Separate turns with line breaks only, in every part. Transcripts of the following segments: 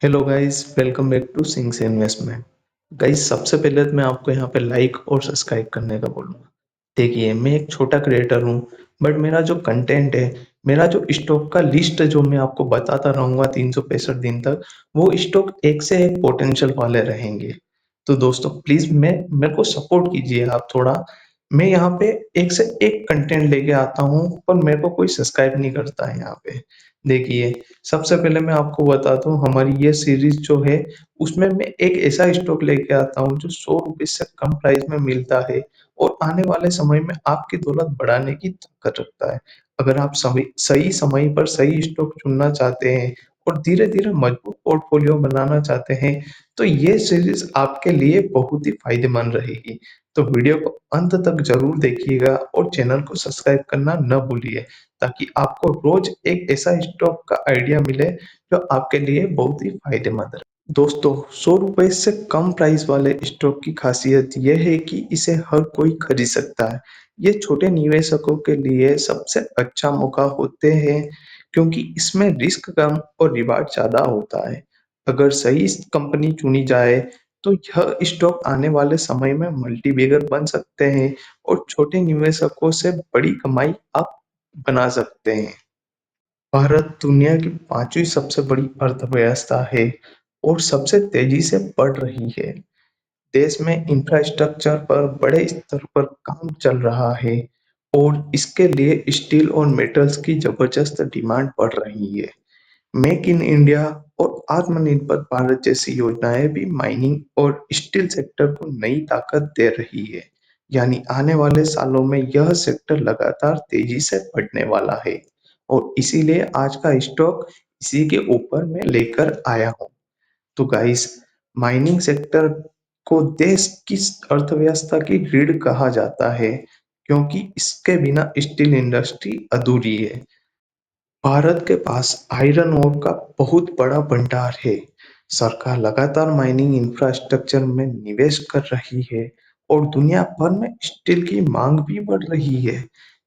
Hello guys, welcome back to Singh's investment. Guys, सबसे पहले तो मैं आपको यहाँ पे लाइक और सब्सक्राइब करने का बोलूँगा। देखिए, मैं एक छोटा क्रिएटर हूँ, बट मेरा जो कंटेंट है, मेरा जो स्टॉक का लिस्ट जो मैं आपको बताता रहूँगा 365 दिन तक, वो स्टॉक एक से एक पोटेंशियल वाले रहेंगे। तो दोस्तों प्लीज़ मैं मेरे को सपोर्ट कीजिए आप थोड़ा। मैं यहाँ पे एक से एक कंटेंट लेके आता हूँ, पर मेरे को कोई सब्सक्राइब नहीं करता है यहाँ पे। देखिए, सबसे पहले मैं आपको बताता हूँ हमारी ये सीरीज जो है, उसमें मैं एक ऐसा स्टॉक लेके आता हूँ जो ₹100 से कम प्राइस में मिलता है और आने वाले समय में आपकी दौलत बढ़ाने की ताकत रखता है। अगर आप सही समय पर सही स्टॉक चुनना चाहते हैं और धीरे-धीरे मजबूत पोर्टफोलियो बनाना चाहते हैं, तो ये सीरीज आपके लिए बहुत ही फायदेमंद रहेगी। तो वीडियो को अंत तक ज़रूर देखिएगा और चैनल को सब्सक्राइब करना न भूलिए, ताकि आपको रोज एक ऐसा स्टॉक का आइडिया मिले जो आपके लिए बहुत ही फायदेमंद रहे। दोस्तों, ₹100 से कम प्राइस वाले स्टॉक की खासियत यह है कि इसे हर कोई खरीद सकता है। ये छोटे निवेशकों के लिए सबसे अच्छा मौका होते हैं, क्योंकि इसमें रिस्क कम और रिवार्ड ज़्यादा होता है। अगर सही कंपनी चुनी जाए, तो यह स्टॉक आने वाले समय में मल्टीबैगर बन सकते हैं और छोटे निवेशकों से बड़ी कमाई आप बना सकते हैं। भारत दुनिया की 5वीं सबसे बड़ी अर्थव्यवस्था है और सबसे तेजी से बढ़ रही है। देश में इंफ्रास्ट्रक्चर पर बड़े स्तर पर काम चल रहा है और इसके लिए स्टील और मेटल्स की जबरदस्त डिमांड बढ़ रही है। मेक इन इंडिया और आत्मनिर्भर भारत जैसी योजनाएं भी माइनिंग और स्टील सेक्टर को नई ताकत दे रही है। यानी आने वाले सालों में यह सेक्टर लगातार तेजी से बढ़ने वाला है और इसीलिए आज का स्टॉक इसी के ऊपर मैं लेकर आया हूँ। तो गाइस, माइनिंग सेक्टर को देश की अर्थव्यवस्था की रीढ़ कहा जाता है, क्योंकि इसके बिना स्टील इंडस्ट्री अधूरी है। भारत के पास आयरन ओर का बहुत बड़ा भंडार है। सरकार लगातार माइनिंग इंफ्रास्ट्रक्चर में निवेश कर रही है और दुनिया भर में स्टील की मांग भी बढ़ रही है,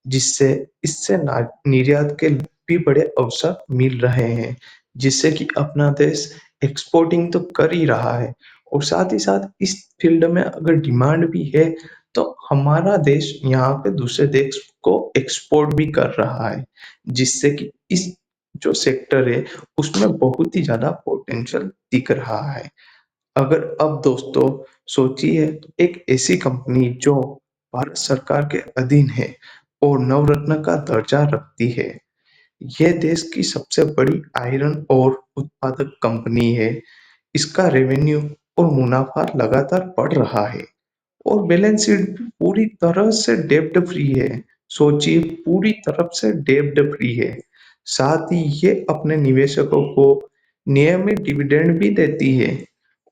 जिससे इससे निर्यात के भी बड़े अवसर मिल रहे हैं, जिससे कि अपना देश एक्सपोर्टिंग तो कर ही रहा है और साथ ही साथ इस फील्ड में अगर डिमांड भी है, तो हमारा देश यहाँ पे दूसरे देश को एक्सपोर्ट भी कर रहा है, जिससे कि इस जो सेक्टर है उसमें बहुत ही ज़्यादा पोटेंशियल दिख रहा है। अगर अब दोस्तों सोचिए, एक ऐसी कंपनी जो भारत सरकार के अधीन है और नवरत्न का दर्जा रखती है। यह देश की सबसे बड़ी आयरन ओर उत्पादक कंपनी है। इसका रेवेन्यू और मुनाफा लगातार बढ़ रहा है और बैलेंस शीट भी पूरी तरह से डेब्ट फ्री है। सोचिए, पूरी तरफ से डेब्ट फ्री है। साथ ही ये अपने निवेशकों को नियमित डिविडेंड भी देती है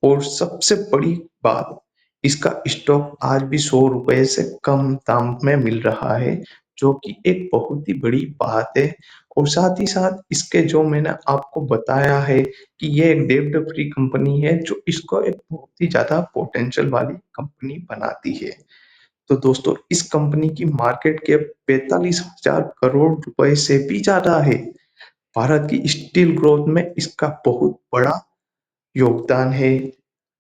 और सबसे बड़ी बात, इसका स्टॉक आज भी ₹100 से कम दाम में मिल रहा है, जो कि एक बहुत ही बड़ी बात है। और साथ ही साथ इसके जो मैंने आपको बताया है कि ये एक डेब्ट फ्री कंपनी है, जो इसको एक बहुत ही ज़्यादा पोटेंशियल वाली कंपनी बनाती है। तो दोस्तों, इस कंपनी की मार्केट कैप 45,000 करोड़ रुपए से भी ज़्यादा है। भारत की स्टील ग्रोथ में इसका बहुत बड़ा योगदान है।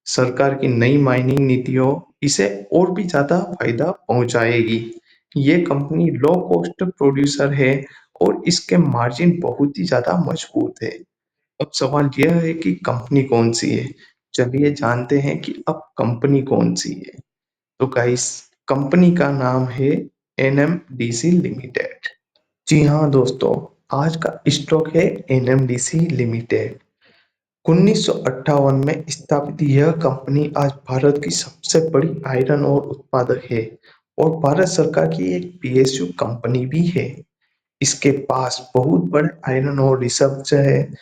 सरकार की नई माइनिंग नीतियों इसे और भी ज़्यादा फायदा पहुंचाएगी। ये कंपनी लो कॉस्ट प्रोड्यूसर है और इसके मार्जिन बहुत ही ज़्यादा मजबूत है। अब सवाल यह है कि कंपनी कौन सी है? चलिए जानते हैं कि अब कंपनी कौन सी है। तो गाइस, कंपनी का नाम है एनएमडीसी लिमिटेड। जी हाँ दोस्तों, आज का स्टॉक है एनएमडीसी लिमिटेड। 1958 में स्थापित यह कंपनी आज भारत की सबसे बड़ी आयरन और उत्पादक है और भारत सरकार की एक पीएसयू कंपनी भी है। इसके पास बहुत बड़े आयरन और रिसर्च है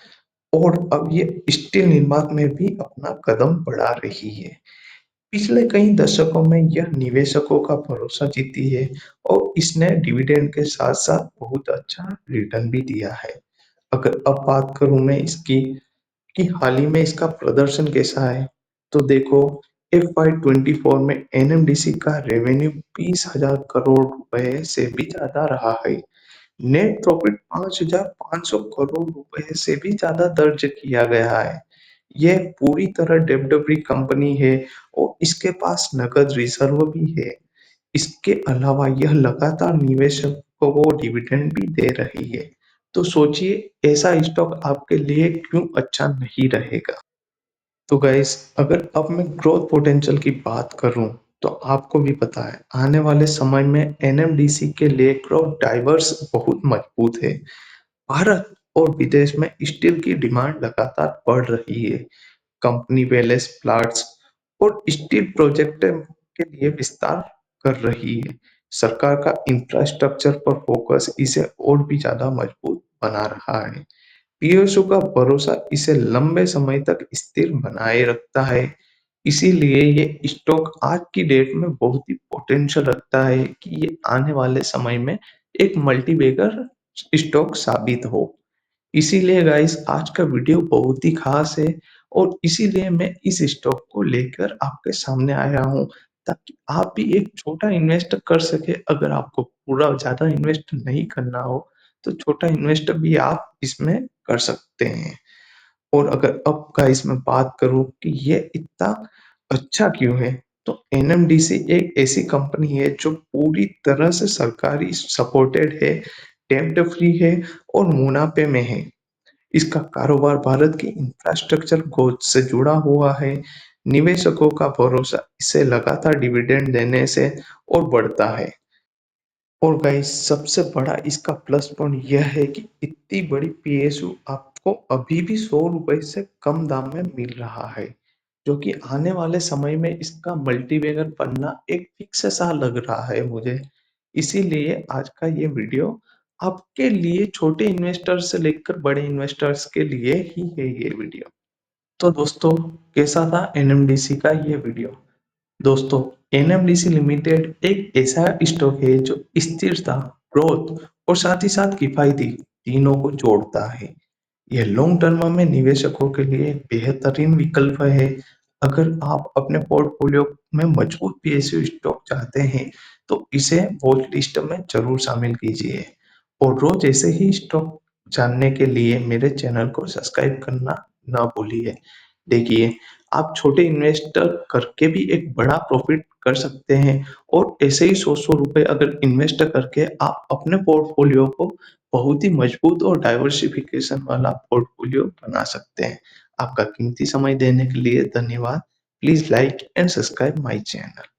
और अब ये स्टील निर्माण में भी अपना कदम बढ़ा रही है। पिछले कई दशकों में यह निवेशकों का भरोसा जीती है और इसने डिविडेंड के साथ साथ बहुत अच्छा रिटर्न भी दिया है। अगर अब बात करूं मैं इसकी कि हाल ही में इसका प्रदर्शन कैसा है, तो देखो, FY24 में एनएमडीसी का रेवेन्यू 20,000 करोड़ रुपए से भी ज्यादा रहा है। नेट प्रॉफिट 5,500 करोड़ रुपए से भी ज्यादा दर्ज किया गया है। ये पूरी तरह डेब्ट फ्री कंपनी है और इसके पास नकद रिजर्व भी है। इसके अलावा यह लगातार निवेशकों को डिविडेंड भी दे रही है। तो सोचिए ऐसा स्टॉक आपके लिए क्यों अच्छा नहीं रहेगा। तो गाइस अगर अब मैं ग्रोथ पोटेंशियल की बात करूं तो आपको भी पता है आने वाले समय में एनएमडीसी के लिए ग्रोथ ड्राइवर्स बहुत मजबूत है। भारत और विदेश में स्टील की डिमांड लगातार बढ़ रही है। कंपनी वेलेस प्लांट्स और स्टील प्रोजेक्ट के लिए विस्तार कर रही है। सरकार का इंफ्रास्ट्रक्चर पर फोकस इसे और भी ज्यादा मजबूत बना रहा है। पीएसयू का भरोसा इसे लंबे समय तक स्थिर बनाए रखता है। इसीलिए ये स्टॉक आज की डेट में बहुत ही पोटेंशियल रखता है कि ये आने वाले समय में एक मल्टीबैगर स्टॉक साबित हो। इसीलिए गाइस आज का वीडियो बहुत ही खास है और इसीलिए मैं इस स्टॉक को लेकर आपके सामने आया हूँ ताकि आप भी एक छोटा इन्वेस्ट कर सके। अगर आपको पूरा ज्यादा इन्वेस्ट नहीं करना हो तो छोटा इन्वेस्ट भी आप इसमें कर सकते हैं। और अगर अब गाइस मैं बात करूं कि ये इतना अच्छा क्यों है तो एनएमडीसी एक ऐसी कंपनी है जो पूरी तरह से सरकारी सपोर्टेड है, डेब्ट फ्री है और मुनाफे में है। इसका कारोबार भारत की इंफ्रास्ट्रक्चर ग्रोथ से जुड़ा हुआ है। निवेशकों का भरोसा इसे लगातार डिविडेंड देने से और बढ़ता है। और गाइस सबसे बड़ा इसका प्लस पॉइंट यह है कि इतनी बड़ी पीएसयू आपको अभी भी 100 रुपए से कम दाम में मिल रहा है, जो कि आने वाले समय में इसका मल्टीबैगर बनना एक फिक्स सा लग रहा है मुझे। इसीलिए आज का ये वीडियो आपके लिए छोटे इन्वेस्टर्स से लेकर बड़े इन्वेस्टर्स के लिए ही है ये वीडियो। तो दोस्तों कैसा था एनएमडीसी का ये वीडियो। दोस्तों एनएमडीसी लिमिटेड एक ऐसा स्टॉक है जो स्थिरता, ग्रोथ और साथ ही साथ किफायती तीनों को जोड़ता है। यह लॉन्ग टर्म में निवेशकों के लिए एक बेहतरीन विकल्प है। अगर आप अपने पोर्टफोलियो में मजबूत पीएसयू स्टॉक चाहते हैं तो इसे वॉच लिस्ट में जरूर शामिल कीजिए। और रोज ऐसे ही स्टॉक जानने के लिए मेरे चैनल को सब्सक्राइब करना ना भूलिए। देखिए आप छोटे इन्वेस्टर करके भी एक बड़ा प्रॉफिट कर सकते हैं और ऐसे ही 100 रुपए अगर इन्वेस्ट करके आप अपने पोर्टफोलियो को बहुत ही मजबूत और डाइवर्सिफिकेशन वाला पोर्टफोलियो बना सकते हैं। आपका कीमती समय देने के लिए धन्यवाद। Please like and subscribe my channel.